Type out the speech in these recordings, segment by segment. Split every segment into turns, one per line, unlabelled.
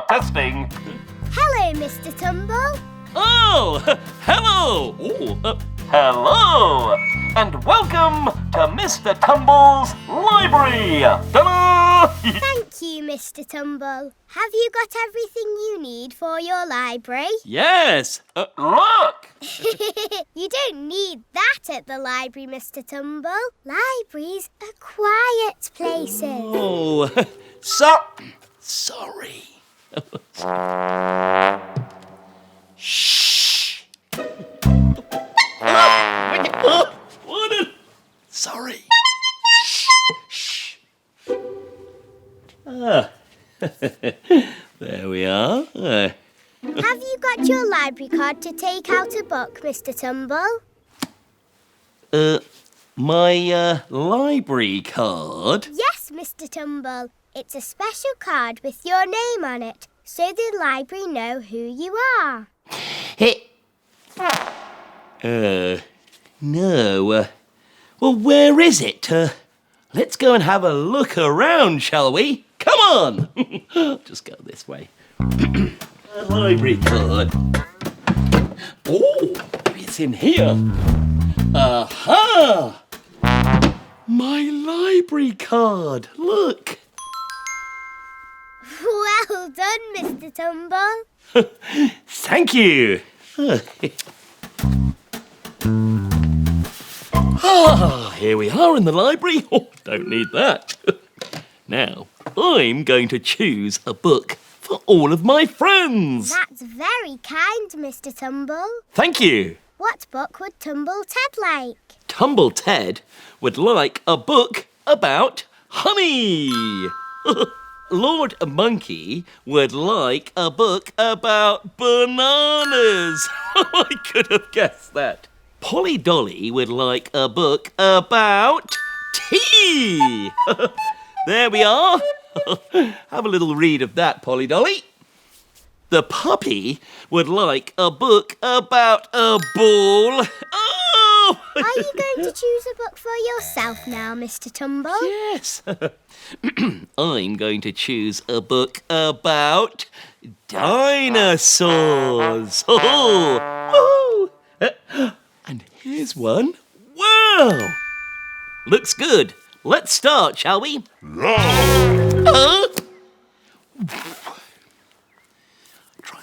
Testing.
Hello, Mr Tumble.
Oh, hello. Hello. And welcome to Mr Tumble's library. Ta-da!
Thank you, Mr Tumble. Have you got everything you need for your library?
Yes. Look.
You don't need that at the library, Mr Tumble. Libraries are quiet places.
Oh, sorry. Shh. Sorry. Shh. There we are.
Have you got your library card to take out a book, Mr Tumble?
My library card?
Yes, Mr Tumble. It's a special card with your name on it, so the library know who you are.
No. Well, where is it? Let's go and have a look around, shall we? Come on! Just go this way. Library card. Oh, it's in here. Aha! My library card. Look.
Well done, Mr Tumble.
Thank you. Here we are in the library. Oh, don't need that. Now, I'm going to choose a book for all of my friends.
That's very kind, Mr Tumble.
Thank you.
What book would Tumble Ted like?
Tumble Ted would like a book about honey. Lord Monkey would like a book about bananas. I could have guessed that. Polly Dolly would like a book about tea. There we are. Have a little read of that, Polly Dolly. The puppy would like a book about a ball. Oh!
Are you going to choose a book for yourself now, Mr Tumble?
Yes. I'm going to choose a book about dinosaurs. Oh! And here's one. Wow! Looks good. Let's start, shall we? Try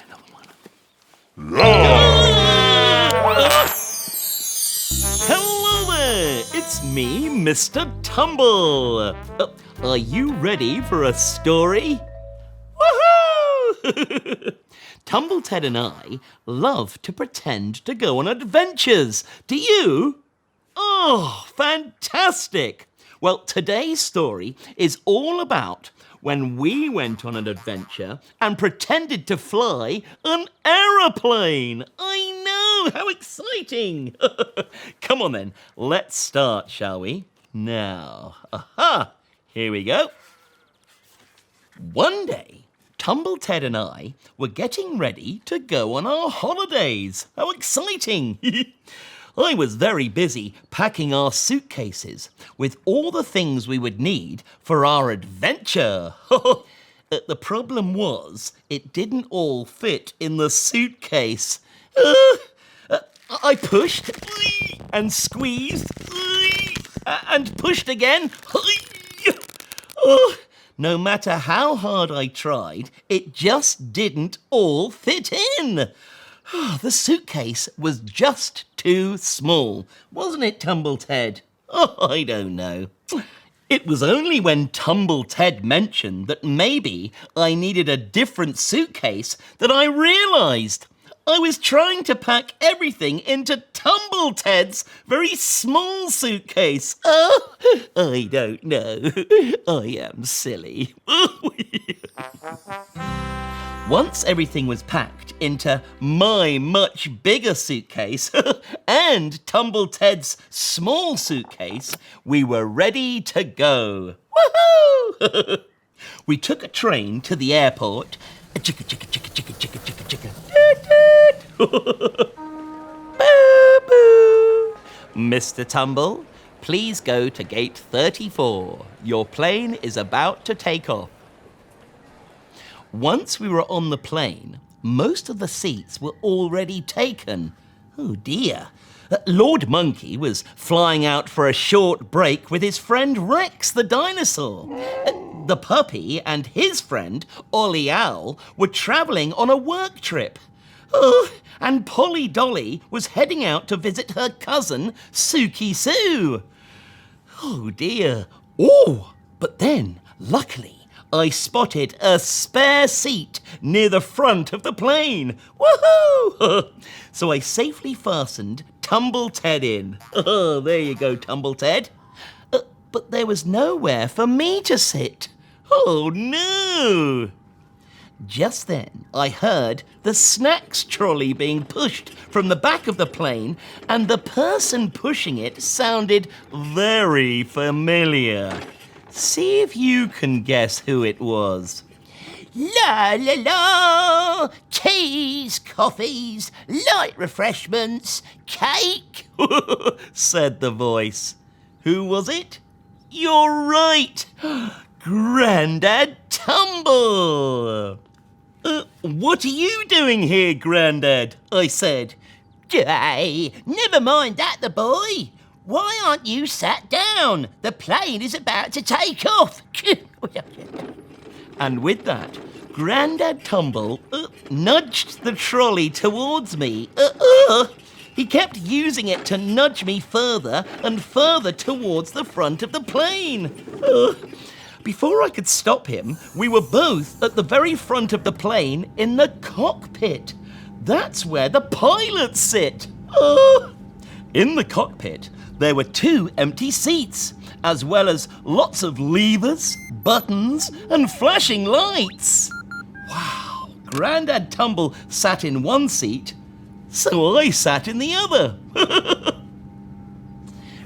another one. Hello there! It's me, Mr. Tumble. Are you ready for a story? Woohoo! Tumble Ted and I love to pretend to go on adventures. Do you? Oh, fantastic! Well, today's story is all about when we went on an adventure and pretended to fly an aeroplane. I know, how exciting! Come on then, let's start, shall we? Now, here we go. One day, Tumble Ted and I were getting ready to go on our holidays. How exciting! I was very busy packing our suitcases with all the things we would need for our adventure. The problem was, it didn't all fit in the suitcase. I pushed and squeezed and pushed again. No matter how hard I tried, it just didn't all fit in. The suitcase was just too small, wasn't it, Tumble Ted? Oh, I don't know. It was only when Tumble Ted mentioned that maybe I needed a different suitcase that I realised. I was trying to pack everything into Tumble Ted's very small suitcase. Oh, I don't know. I am silly. Once everything was packed into my much bigger suitcase and Tumble Ted's small suitcase, we were ready to go. Woohoo! We took a train to the airport. Chicka, chicka, chicka, chicka, chicka, chicka, chicka. Boo, boo. Mr. Tumble, Please go to gate 34. Your plane is about to take off. Once we were on the plane, most of the seats were already taken. Oh dear. Lord Monkey was flying out for a short break with his friend Rex the dinosaur. The puppy and his friend, Ollie Owl, were travelling on a work trip. Oh, and Polly Dolly was heading out to visit her cousin, Suki Sue. Oh dear. Oh, but then, luckily, I spotted a spare seat near the front of the plane. Woohoo! So I safely fastened Tumble Ted in. Oh, there you go, Tumble Ted. But there was nowhere for me to sit. Oh no! Just then, I heard the snacks trolley being pushed from the back of the plane, and the person pushing it sounded very familiar. See if you can guess who it was.
La la la! Teas, coffees, light refreshments, cake,
said the voice. Who was it? You're right! Grandad Tumble! What are you doing here, Grandad? I said.
Jay, never mind that, the boy. Why aren't you sat down? The plane is about to take off.
And with that, Grandad Tumble nudged the trolley towards me. He kept using it to nudge me further and further towards the front of the plane. Before I could stop him, we were both at the very front of the plane in the cockpit. That's where the pilots sit. In the cockpit, there were 2 empty seats, as well as lots of levers, buttons, and flashing lights. Wow, Grandad Tumble sat in one seat, so I sat in the other.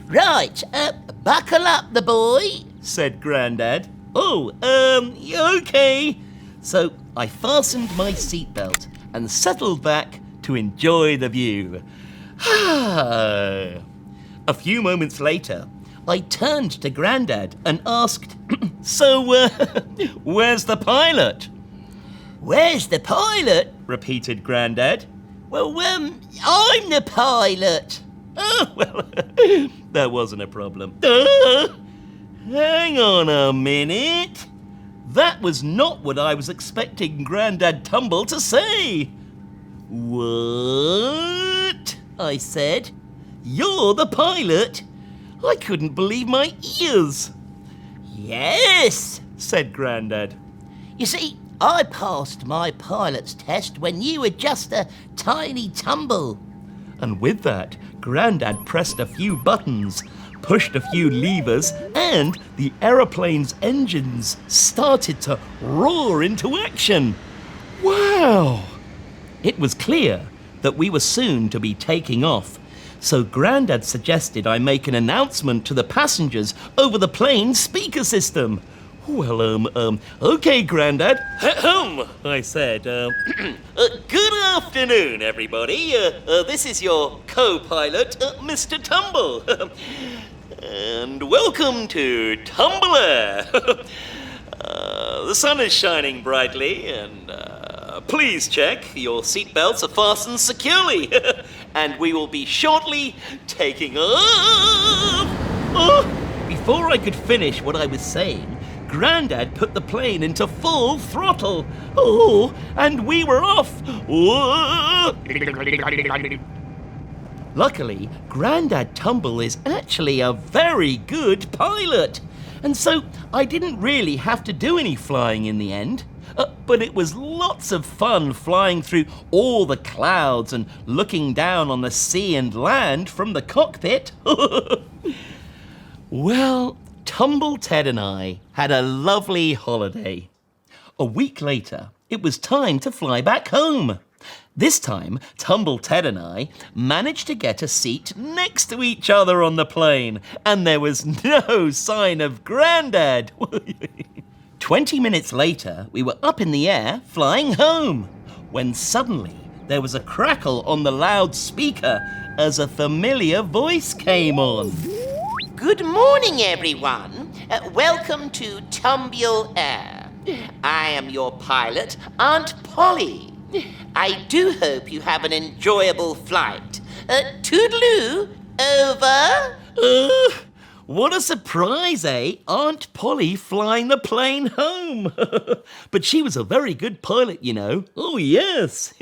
Right, buckle up, the boy,
said Grandad. Okay. So I fastened my seatbelt and settled back to enjoy the view. A few moments later, I turned to Grandad and asked, So, where's the pilot?
Where's the pilot?
Repeated Grandad.
Well, I'm the pilot.
Oh, well, that wasn't a problem. Hang on a minute. That was not what I was expecting Grandad Tumble to say. What? I said. You're the pilot? I couldn't believe my ears.
Yes,
said Grandad.
You see, I passed my pilot's test when you were just a tiny tumble.
And with that, Grandad pressed a few buttons, pushed a few levers, and the aeroplane's engines started to roar into action. Wow! It was clear that we were soon to be taking off, so Grandad suggested I make an announcement to the passengers over the plane's speaker system. Well, okay, Grandad. I said, good afternoon, everybody. This is your co-pilot, Mr. Tumble. And welcome to Tumble Air. The sun is shining brightly, and please check your seatbelts are fastened securely. And we will be shortly taking off. Before I could finish what I was saying, Grandad put the plane into full throttle. And we were off. Luckily, Grandad Tumble is actually a very good pilot. And so I didn't really have to do any flying in the end. But it was lots of fun flying through all the clouds and looking down on the sea and land from the cockpit. Well, Tumble Ted and I had a lovely holiday. A week later, it was time to fly back home. This time, Tumble Ted and I managed to get a seat next to each other on the plane, and there was no sign of Grandad. 20 minutes later, we were up in the air flying home, when suddenly there was a crackle on the loudspeaker as a familiar voice came on.
Good morning, everyone. Welcome to Tumble Air. I am your pilot, Aunt Polly. I do hope you have an enjoyable flight. Toodaloo, over.
What a surprise, eh? Aunt Polly flying the plane home. But she was a very good pilot, you know. Oh, yes.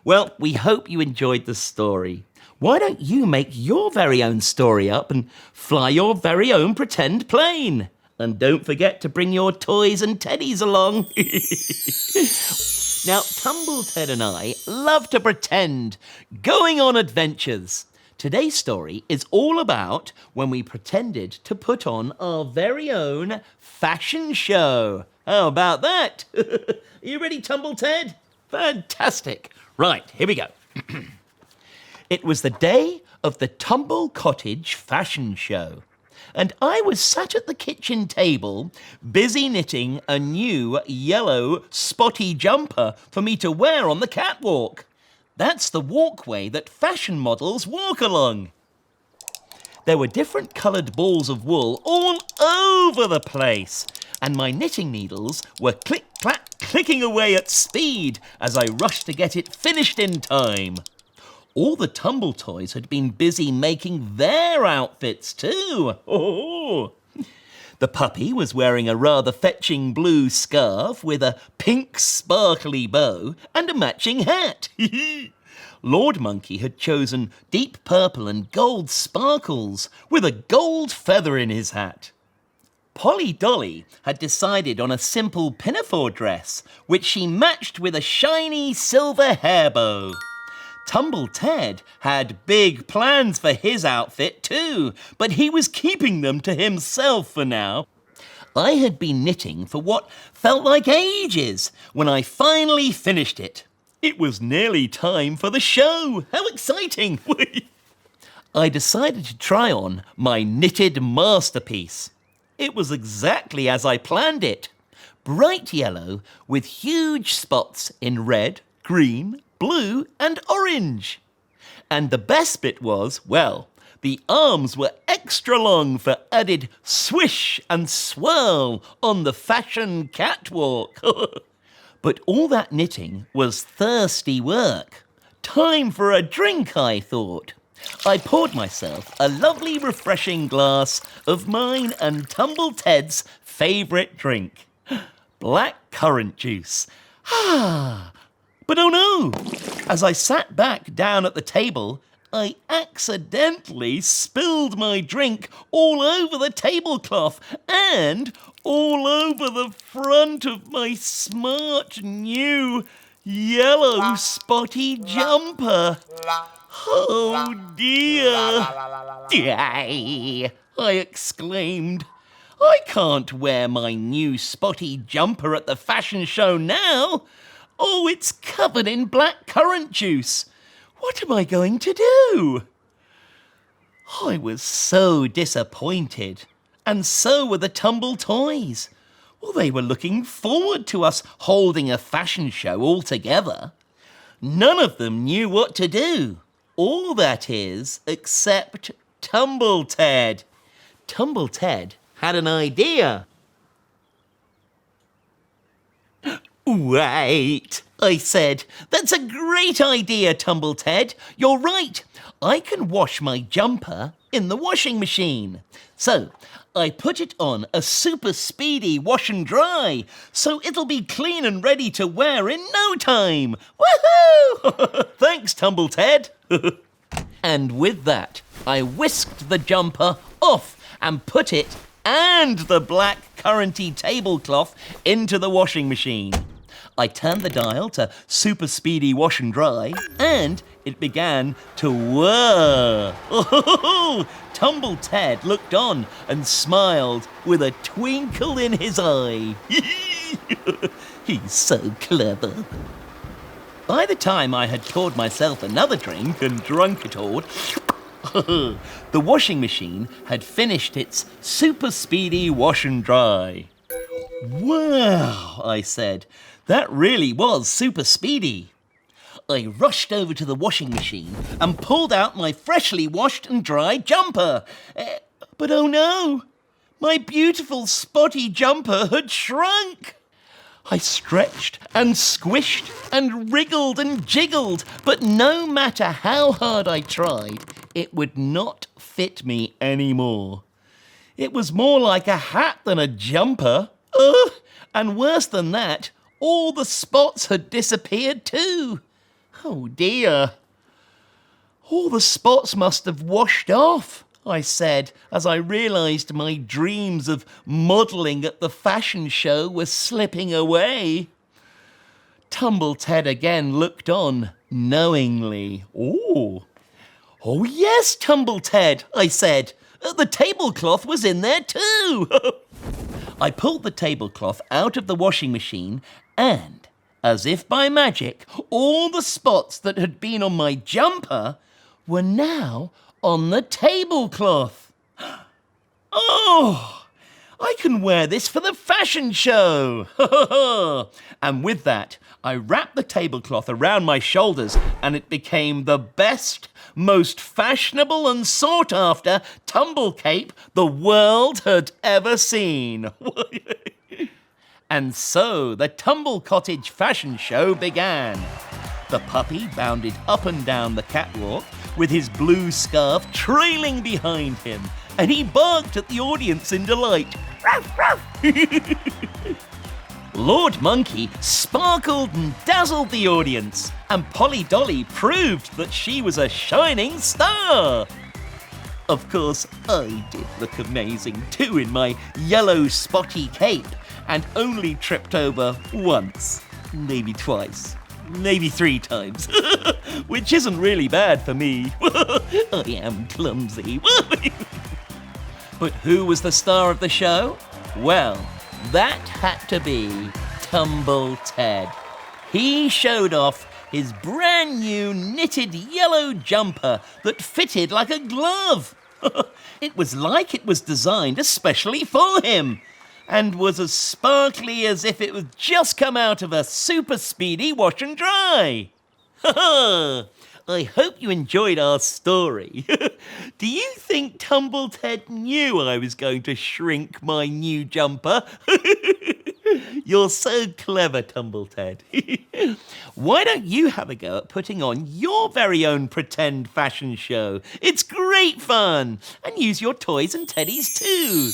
Well, we hope you enjoyed the story. Why don't you make your very own story up and fly your very own pretend plane? And don't forget to bring your toys and teddies along. Now, Tumble Ted and I love to pretend, going on adventures. Today's story is all about when we pretended to put on our very own fashion show. How about that? Are you ready, Tumble Ted? Fantastic. Right, here we go. It was the day of the Tumble Cottage fashion show, and I was sat at the kitchen table busy knitting a new yellow spotty jumper for me to wear on the catwalk. That's the walkway that fashion models walk along. There were different coloured balls of wool all over the place, and my knitting needles were click-clack clicking away at speed as I rushed to get it finished in time. All the Tumble toys had been busy making their outfits too. Oh. The puppy was wearing a rather fetching blue scarf with a pink sparkly bow and a matching hat. Lord Monkey had chosen deep purple and gold sparkles with a gold feather in his hat. Polly Dolly had decided on a simple pinafore dress, which she matched with a shiny silver hair bow. Tumble Ted had big plans for his outfit too, but he was keeping them to himself for now. I had been knitting for what felt like ages when I finally finished it. It was nearly time for the show. How exciting! I decided to try on my knitted masterpiece. It was exactly as I planned it. Bright yellow with huge spots in red, green, blue and orange. And the best bit was, well, the arms were extra long for added swish and swirl on the fashion catwalk. But all that knitting was thirsty work. Time for a drink, I thought. I poured myself a lovely refreshing glass of mine and Tumble Ted's favourite drink, black currant juice. But oh no! As I sat back down at the table, I accidentally spilled my drink all over the tablecloth and all over the front of my smart new yellow spotty jumper. Oh dear! Yay! I exclaimed. I can't wear my new spotty jumper at the fashion show now. Oh, it's covered in black currant juice. What am I going to do? I was so disappointed, and so were the Tumble toys. Well, they were looking forward to us holding a fashion show all together. None of them knew what to do. All that is, except Tumble Ted. Tumble Ted had an idea. Wait, I said. That's a great idea, Tumble Ted. You're right. I can wash my jumper in the washing machine. So I put it on a super speedy wash and dry, so it'll be clean and ready to wear in no time. Woohoo! Thanks, Tumble Ted. And with that, I whisked the jumper off and put it and the black curranty tablecloth into the washing machine. I turned the dial to super speedy wash and dry, and it began to whir. Oh, Tumble Ted looked on and smiled with a twinkle in his eye. He's so clever. By the time I had poured myself another drink and drunk it all, the washing machine had finished its super speedy wash and dry. Wow, I said. That really was super speedy. I rushed over to the washing machine and pulled out my freshly washed and dried jumper. But oh no, my beautiful spotty jumper had shrunk. I stretched and squished and wriggled and jiggled, but no matter how hard I tried, it would not fit me anymore. It was more like a hat than a jumper. Ugh! And worse than that, all the spots had disappeared too. Oh dear. All the spots must have washed off, I said, as I realised my dreams of modelling at the fashion show were slipping away. Tumble Ted again looked on, knowingly. Oh yes, Tumble Ted, I said. The tablecloth was in there too. I pulled the tablecloth out of the washing machine and, as if by magic, all the spots that had been on my jumper were now on the tablecloth. Oh, I can wear this for the fashion show. And with that, I wrapped the tablecloth around my shoulders and it became the best, most fashionable and sought after tumble cape the world had ever seen. And so the Tumble Cottage fashion show began. The puppy bounded up and down the catwalk with his blue scarf trailing behind him, and he barked at the audience in delight. Ruff, ruff. Lord Monkey sparkled and dazzled the audience, and Polly Dolly proved that she was a shining star. Of course, I did look amazing too in my yellow spotty cape, and only tripped over once, maybe twice, maybe 3 times, which isn't really bad for me. I am clumsy. But who was the star of the show? Well, that had to be Tumble Ted. He showed off his brand new knitted yellow jumper that fitted like a glove. It was like it was designed especially for him, and was as sparkly as if it had just come out of a super speedy wash and dry. I hope you enjoyed our story. Do you think Tumble Ted knew I was going to shrink my new jumper? You're so clever, Tumble Ted. Why don't you have a go at putting on your very own pretend fashion show? It's great fun. And use your toys and teddies too.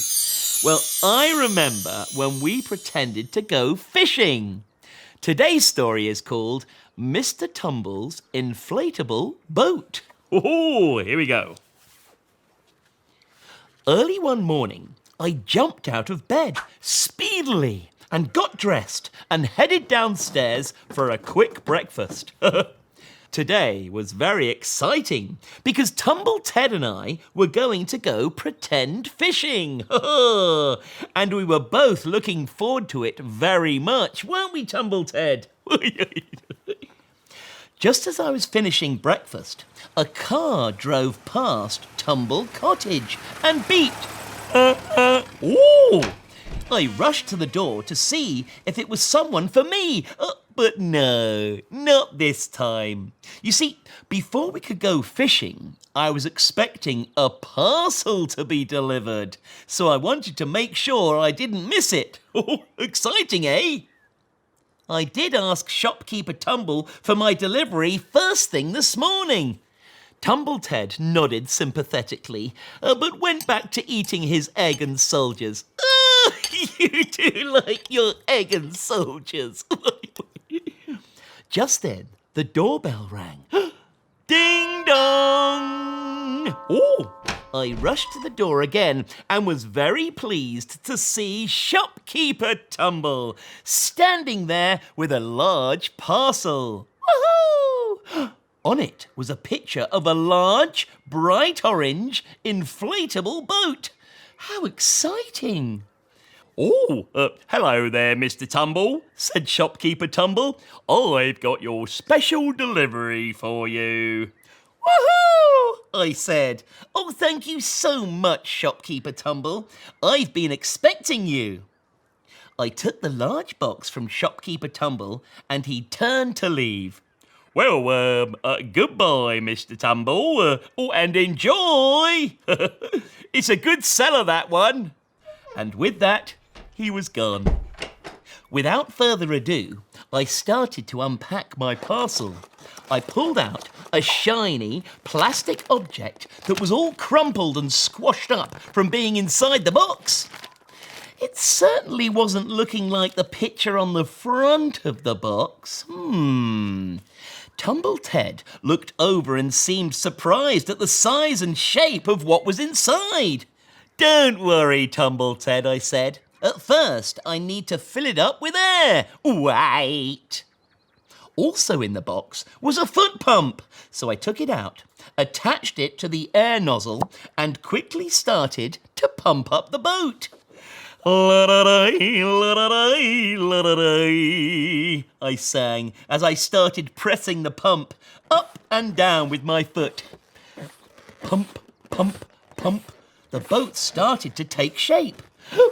Well, I remember when we pretended to go fishing. Today's story is called Mr. Tumble's Inflatable Boat. Oh, here we go. Early one morning, I jumped out of bed speedily and got dressed and headed downstairs for a quick breakfast. Today was very exciting because Tumble Ted and I were going to go pretend fishing. And we were both looking forward to it very much, weren't we, Tumble Ted? Just as I was finishing breakfast, a car drove past Tumble Cottage and beeped. Oh! I rushed to the door to see if it was someone for me, but no, not this time. You see, before we could go fishing, I was expecting a parcel to be delivered, so I wanted to make sure I didn't miss it. Oh, exciting, eh? I did ask shopkeeper Tumble for my delivery first thing this morning. Tumble Ted nodded sympathetically, but went back to eating his egg and soldiers. You do like your egg and soldiers. Just then, the doorbell rang. Ding dong! Oh! I rushed to the door again and was very pleased to see shopkeeper Tumble standing there with a large parcel. Woohoo! On it was a picture of a large, bright orange, inflatable boat. How exciting! Oh, hello there, Mr. Tumble, said shopkeeper Tumble. I've got your special delivery for you. Woohoo! I said. Oh, thank you so much, shopkeeper Tumble. I've been expecting you. I took the large box from shopkeeper Tumble and he turned to leave. Goodbye, Mr Tumble, and enjoy. It's a good seller, that one. And with that, he was gone. Without further ado, I started to unpack my parcel. I pulled out a shiny plastic object that was all crumpled and squashed up from being inside the box. It certainly wasn't looking like the picture on the front of the box. Tumble Ted looked over and seemed surprised at the size and shape of what was inside. Don't worry, Tumble Ted, I said. At first, I need to fill it up with air. Wait. Also in the box was a foot pump, so I took it out, attached it to the air nozzle, and quickly started to pump up the boat. La-da-day, la-da-day, la-da-day, I sang as I started pressing the pump up and down with my foot. Pump, pump, pump. The boat started to take shape.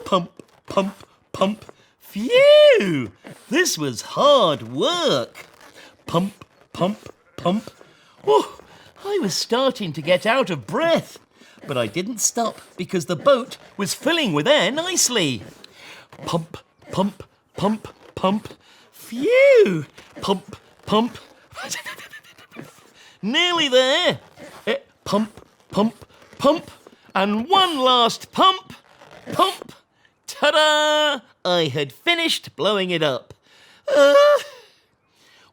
Pump, pump, pump. Phew! This was hard work. Pump, pump, pump. Oh, I was starting to get out of breath. But I didn't stop because the boat was filling with air nicely. Pump, pump, pump, pump. Phew! Pump, pump. Nearly there. Pump, pump, pump. And one last pump. Pump. Ta-da! I had finished blowing it up.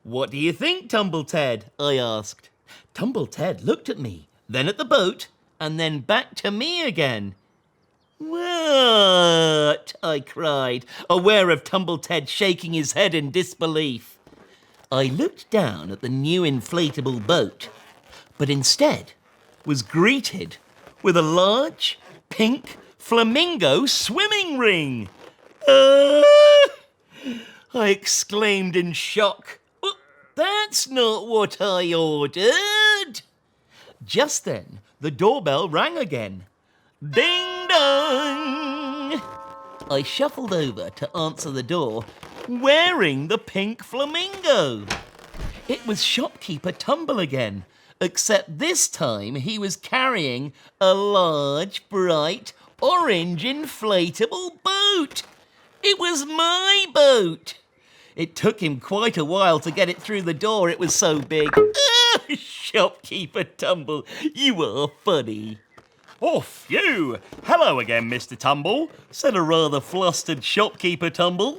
What do you think, Tumble Ted? I asked. Tumble Ted looked at me, then at the boat, and then back to me again. What? I cried, aware of Tumble Ted shaking his head in disbelief. I looked down at the new inflatable boat, but instead was greeted with a large, pink, flamingo swimming ring. I exclaimed in shock. That's not what I ordered. Just then, the doorbell rang again. Ding dong! I shuffled over to answer the door, wearing the pink flamingo. It was shopkeeper Tumble again, except this time he was carrying a large, bright, orange inflatable boat. It was my boat. It took him quite a while to get it through the door, it was so big. Shopkeeper Tumble, you are funny. Oh, phew! Hello again, Mr Tumble, said a rather flustered shopkeeper Tumble.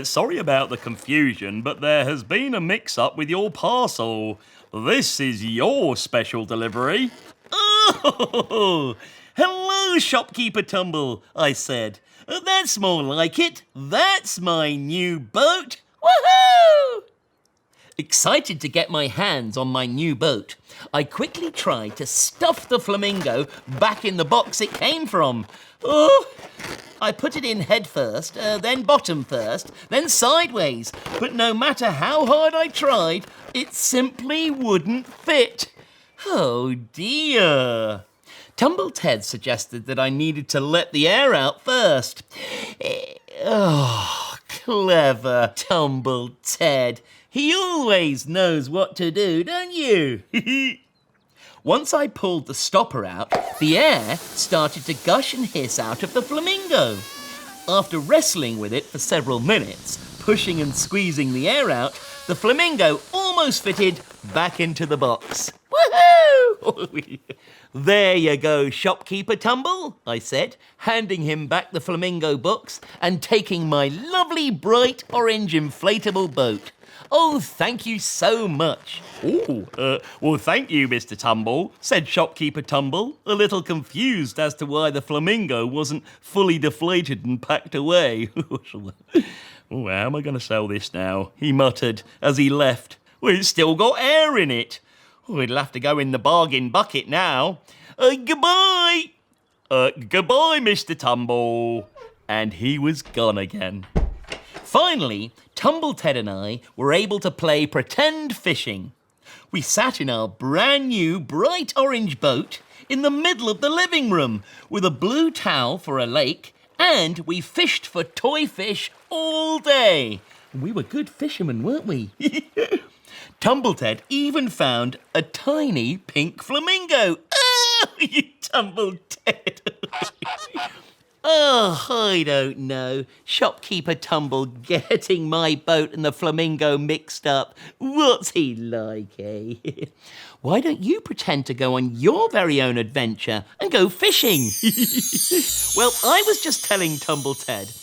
Sorry about the confusion, but there has been a mix-up with your parcel. This is your special delivery. Oh, hello, shopkeeper Tumble, I said. That's more like it. That's my new boat. Woohoo! Excited to get my hands on my new boat, I quickly tried to stuff the flamingo back in the box it came from. I put it in head first, then bottom first, then sideways. But no matter how hard I tried, it simply wouldn't fit. Oh dear. Tumble Ted suggested that I needed to let the air out first. Oh, clever Tumble Ted. He always knows what to do, don't you? Once I pulled the stopper out, the air started to gush and hiss out of the flamingo. After wrestling with it for several minutes, pushing and squeezing the air out, the flamingo almost fitted back into the box. Woohoo! There you go, shopkeeper Tumble, I said, handing him back the flamingo box and taking my lovely bright orange inflatable boat. Oh, thank you so much. Well, thank you, Mr Tumble, said shopkeeper Tumble, a little confused as to why the flamingo wasn't fully deflated and packed away. How am I going to sell this now? He muttered as he left. Well, it's still got air in it. It'll have to go in the bargain bucket now. Goodbye. Goodbye, Mr Tumble. And he was gone again. Finally, Tumble Ted and I were able to play pretend fishing. We sat in our brand new bright orange boat in the middle of the living room with a blue towel for a lake, and we fished for toy fish all day. We were good fishermen, weren't we? Tumbleted even found a tiny pink flamingo. Oh, you Tumbleted. Oh, I don't know. Shopkeeper Tumble getting my boat and the flamingo mixed up. What's he like, eh? Why don't you pretend to go on your very own adventure and go fishing? Well, I was just telling Tumbleted.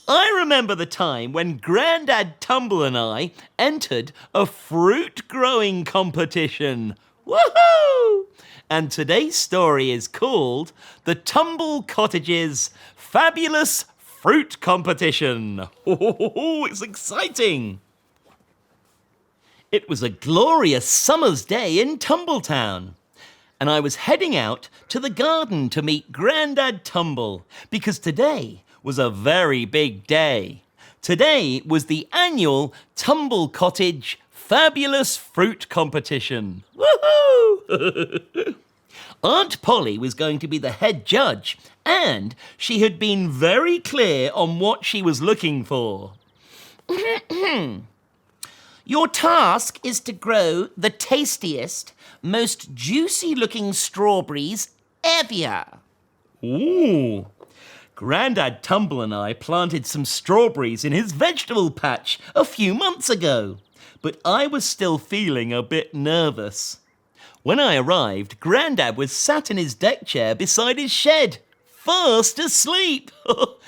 I remember the time when Grandad Tumble and I entered a fruit growing competition. Woohoo! And today's story is called The Tumble Cottage's Fabulous Fruit Competition. Oh, it's exciting. It was a glorious summer's day in Tumbletown, and I was heading out to the garden to meet Grandad Tumble because today was a very big day. Today was the annual Tumble Cottage Fabulous Fruit Competition. Woohoo! Aunt Polly was going to be the head judge, and she had been very clear on what she was looking for. Your task is to grow the tastiest, most juicy-looking strawberries ever. Ooh. Grandad Tumble and I planted some strawberries in his vegetable patch a few months ago, but I was still feeling a bit nervous. When I arrived, Grandad was sat in his deck chair beside his shed, fast asleep. Oh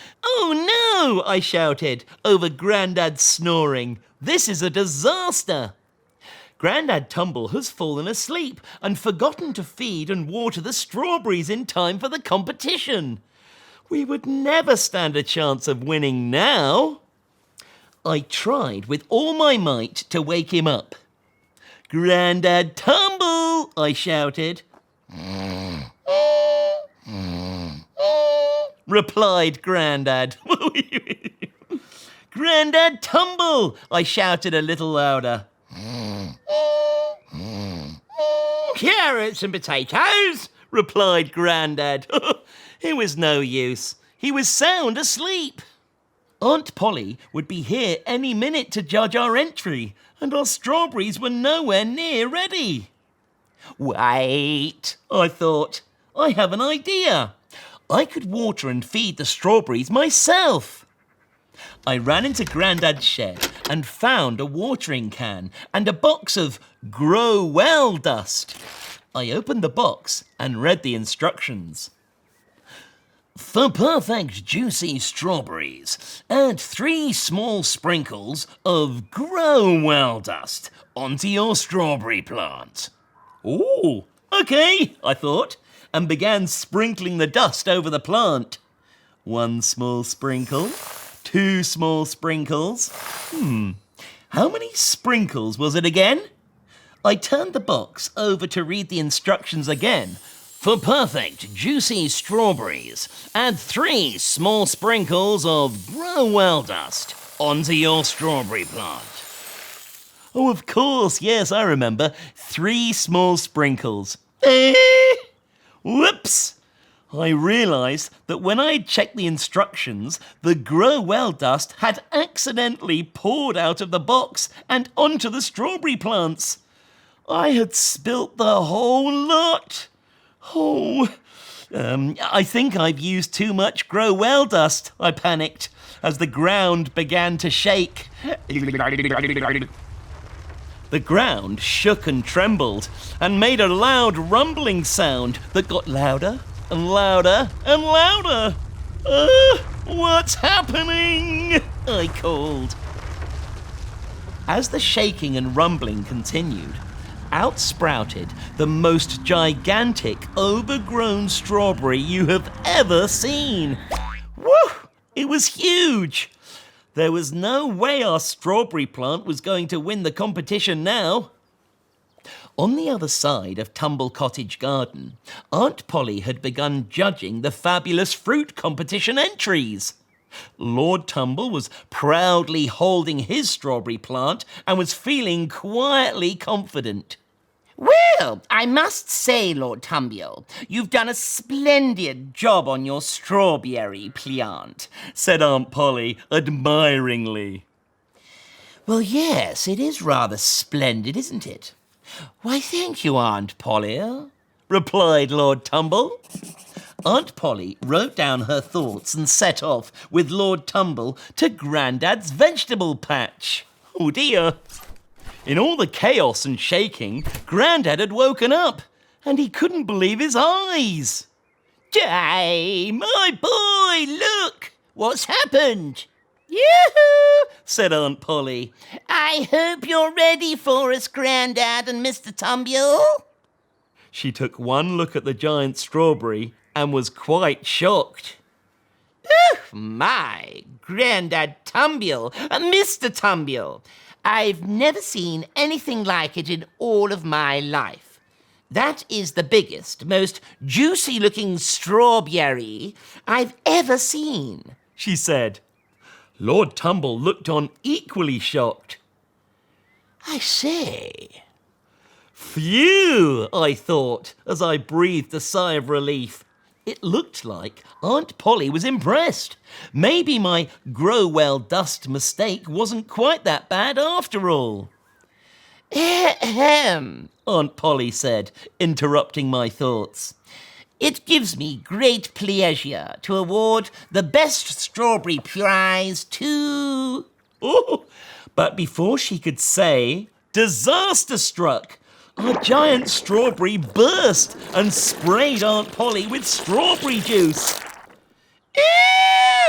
no, I shouted over Grandad's snoring. This is a disaster. Grandad Tumble has fallen asleep and forgotten to feed and water the strawberries in time for the competition. We would never stand a chance of winning now. I tried with all my might to wake him up. Grandad Tumble, I shouted. Replied Grandad. Grandad Tumble, I shouted a little louder. Carrots and potatoes, replied Grandad. It was no use. He was sound asleep. Aunt Polly would be here any minute to judge our entry, and our strawberries were nowhere near ready. Wait, I thought. I have an idea. I could water and feed the strawberries myself. I ran into Grandad's shed and found a watering can and a box of Grow Well dust. I opened the box and read the instructions. For perfect juicy strawberries, add 3 small sprinkles of Grow Well dust onto your strawberry plant. Ooh, okay, I thought, and began sprinkling the dust over the plant. 1 small sprinkle, 2 small sprinkles. How many sprinkles was it again? I turned the box over to read the instructions again. For perfect, juicy strawberries, add 3 small sprinkles of Grow Well dust onto your strawberry plant. Oh, of course, yes, I remember. 3 small sprinkles. Whoops! I realised that when I had checked the instructions, the Grow Well dust had accidentally poured out of the box and onto the strawberry plants. I had spilt the whole lot. I think I've used too much Grow Well dust, I panicked, as the ground began to shake. The ground shook and trembled and made a loud rumbling sound that got louder and louder and louder. What's happening? I called. As the shaking and rumbling continued, out sprouted the most gigantic, overgrown strawberry you have ever seen. Woo! It was huge. There was no way our strawberry plant was going to win the competition now. On the other side of Tumble Cottage Garden, Aunt Polly had begun judging the fabulous fruit competition entries. Lord Tumble was proudly holding his strawberry plant and was feeling quietly confident. Well, I must say, Lord Tumble, you've done a splendid job on your strawberry plant, said Aunt Polly admiringly. Well, yes, it is rather splendid, isn't it? Why, thank you, Aunt Polly, replied Lord Tumble. Aunt Polly wrote down her thoughts and set off with Lord Tumble to Grandad's vegetable patch. Oh dear! In all the chaos and shaking, Grandad had woken up and he couldn't believe his eyes.
Jay, my boy, look! What's happened?
Yoo-hoo! Said Aunt Polly.
I hope you're ready for us, Grandad and Mr Tumble.
She took one look at the giant strawberry and was quite shocked.
Oh, my, Grandad Tumble, Mr Tumble. I've never seen anything like it in all of my life. That is the biggest, most juicy-looking strawberry I've ever seen,
she said. Lord Tumble looked on equally shocked.
I say.
Phew, I thought, as I breathed a sigh of relief. It looked like Aunt Polly was impressed. Maybe my grow-well dust mistake wasn't quite that bad after all.
Ahem,
Aunt Polly said, interrupting my thoughts.
It gives me great pleasure to award the best strawberry prize to...
Oh, but before she could say, disaster struck. A giant strawberry burst and sprayed Aunt Polly with strawberry juice.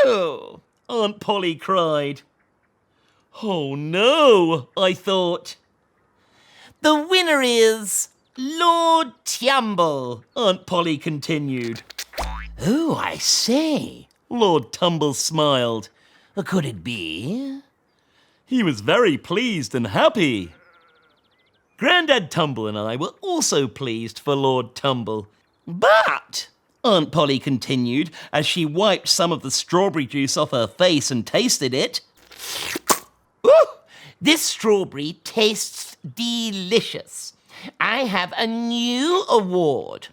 Ew!
Aunt Polly cried. Oh no, I thought.
The winner is Lord Tumble,
Aunt Polly continued.
Oh, I say,
Lord Tumble smiled.
Could it be?
He was very pleased and happy. Grandad Tumble and I were also pleased for Lord Tumble. But, Aunt Polly continued as she wiped some of the strawberry juice off her face and tasted it.
Ooh, this strawberry tastes delicious. I have a new award.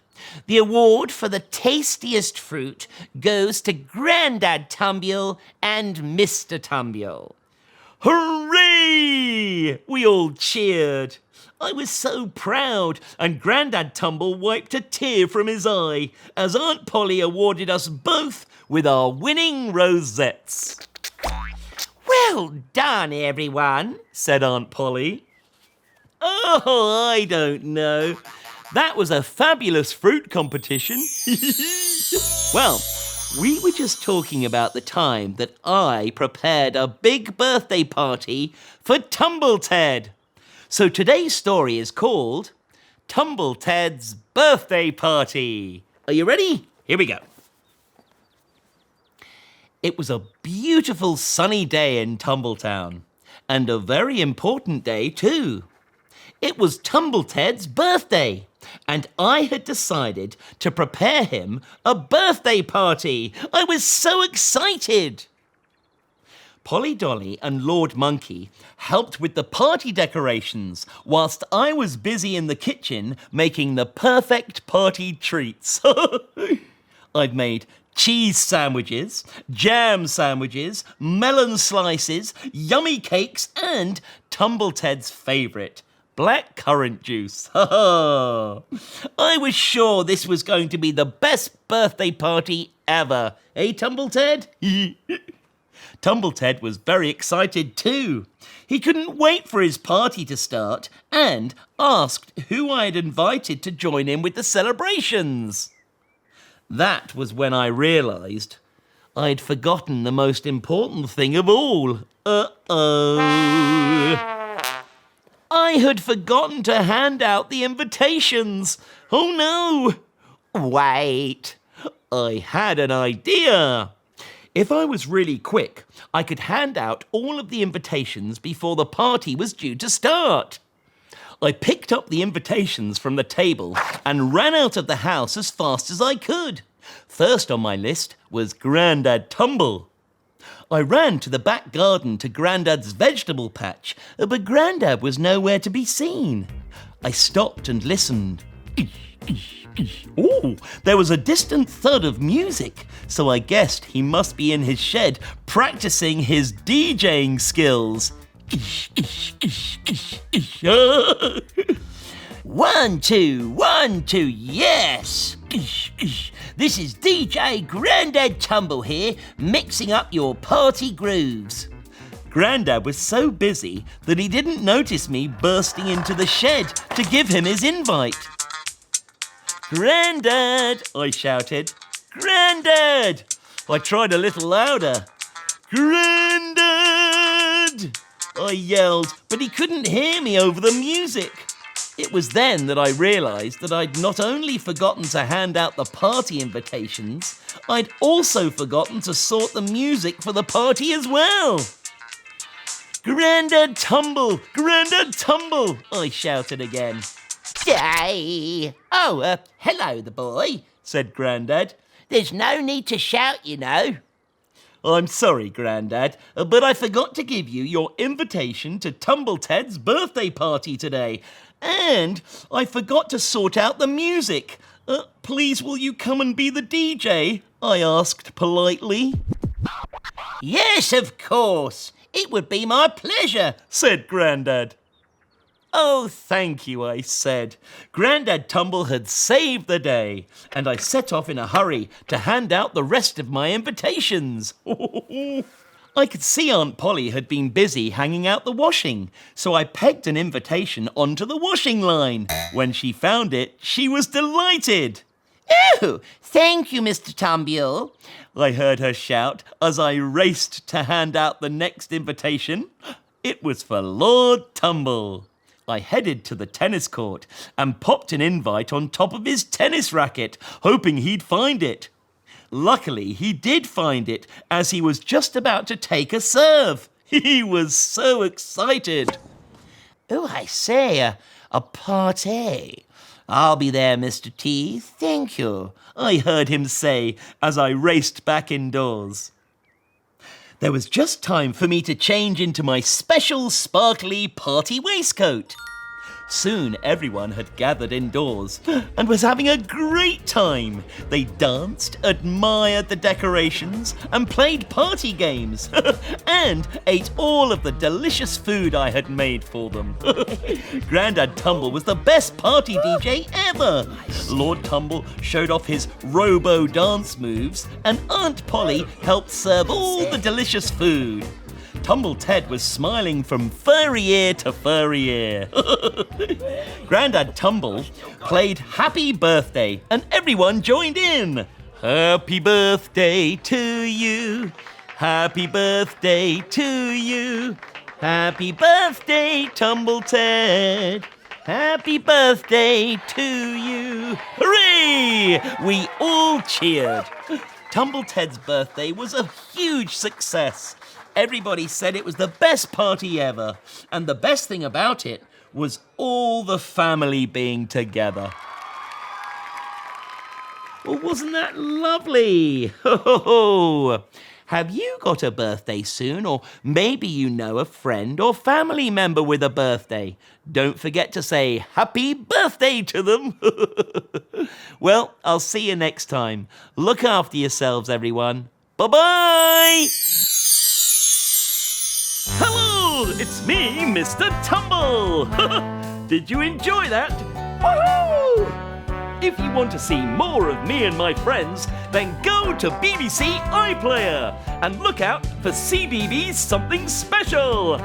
The award for the tastiest fruit goes to Grandad Tumble and Mr Tumble.
Hooray! We all cheered. I was so proud, and Grandad Tumble wiped a tear from his eye as Aunt Polly awarded us both with our winning rosettes.
Well done, everyone,
said Aunt Polly. Oh, I don't know. That was a fabulous fruit competition. Well, we were just talking about the time that I prepared a big birthday party for Tumble Ted. So today's story is called Tumble Ted's Birthday Party. Are you ready? Here we go. It was a beautiful sunny day in Tumbletown, and a very important day too. It was Tumble Ted's birthday, and I had decided to prepare him a birthday party. I was so excited. Polly Dolly and Lord Monkey helped with the party decorations whilst I was busy in the kitchen making the perfect party treats. I'd made cheese sandwiches, jam sandwiches, melon slices, yummy cakes, and Tumble Ted's favourite, black currant juice. I was sure this was going to be the best birthday party ever. Eh, Tumble Ted? Tumble Ted was very excited too. He couldn't wait for his party to start and asked who I had invited to join in with the celebrations. That was when I realised I'd forgotten the most important thing of all. I had forgotten to hand out the invitations. Oh no! Wait, I had an idea. If I was really quick, I could hand out all of the invitations before the party was due to start. I picked up the invitations from the table and ran out of the house as fast as I could. First on my list was Grandad Tumble. I ran to the back garden to Grandad's vegetable patch, but Grandad was nowhere to be seen. I stopped and listened. Oh, there was a distant thud of music, so I guessed he must be in his shed practicing his DJing skills. 1, 2, 1, 2, yes! This is DJ Grandad Tumble here, mixing up your party grooves. Grandad was so busy that he didn't notice me bursting into the shed to give him his invite. Grandad, I shouted. Grandad! I tried a little louder. Grandad! I yelled, but he couldn't hear me over the music. It was then that I realised that I'd not only forgotten to hand out the party invitations, I'd also forgotten to sort the music for the party as well. Grandad Tumble! Grandad Tumble! I shouted again.
Hey! Oh, hello, the boy,
said Grandad.
There's no need to shout, you know.
I'm sorry, Grandad, but I forgot to give you your invitation to Tumble Ted's birthday party today. And I forgot to sort out the music. Please, will you come and be the DJ? I asked politely.
Yes, of course. It would be my pleasure,
said Grandad. Oh, thank you, I said. Grandad Tumble had saved the day, and I set off in a hurry to hand out the rest of my invitations. I could see Aunt Polly had been busy hanging out the washing, so I pegged an invitation onto the washing line. When she found it, she was delighted.
Oh, thank you, Mr Tumble,
I heard her shout as I raced to hand out the next invitation. It was for Lord Tumble. I headed to the tennis court and popped an invite on top of his tennis racket, hoping he'd find it. Luckily, he did find it as he was just about to take a serve. He was so excited.
Oh, I say, a party. I'll be there, Mr T, thank you,
I heard him say as I raced back indoors. There was just time for me to change into my special sparkly party waistcoat. Soon everyone had gathered indoors and was having a great time. They danced, admired the decorations and played party games and ate all of the delicious food I had made for them. Grandad Tumble was the best party DJ ever. Lord Tumble showed off his robo dance moves and Aunt Polly helped serve all the delicious food. Tumble Ted was smiling from furry ear to furry ear. Grandad Tumble played Happy Birthday and everyone joined in. Happy birthday to you. Happy birthday to you. Happy birthday, Tumble Ted. Happy birthday to you. Hooray! We all cheered. Tumble Ted's birthday was a huge success. Everybody said it was the best party ever, and the best thing about it was all the family being together. Well, wasn't that lovely? Ho, ho, ho. Have you got a birthday soon, or maybe you know a friend or family member with a birthday? Don't forget to say happy birthday to them. Well, I'll see you next time. Look after yourselves, everyone. Bye-bye! Hello, it's me, Mr. Tumble. Did you enjoy that? Woohoo! If you want to see more of me and my friends, then go to BBC iPlayer and look out for CBeebies Something Special.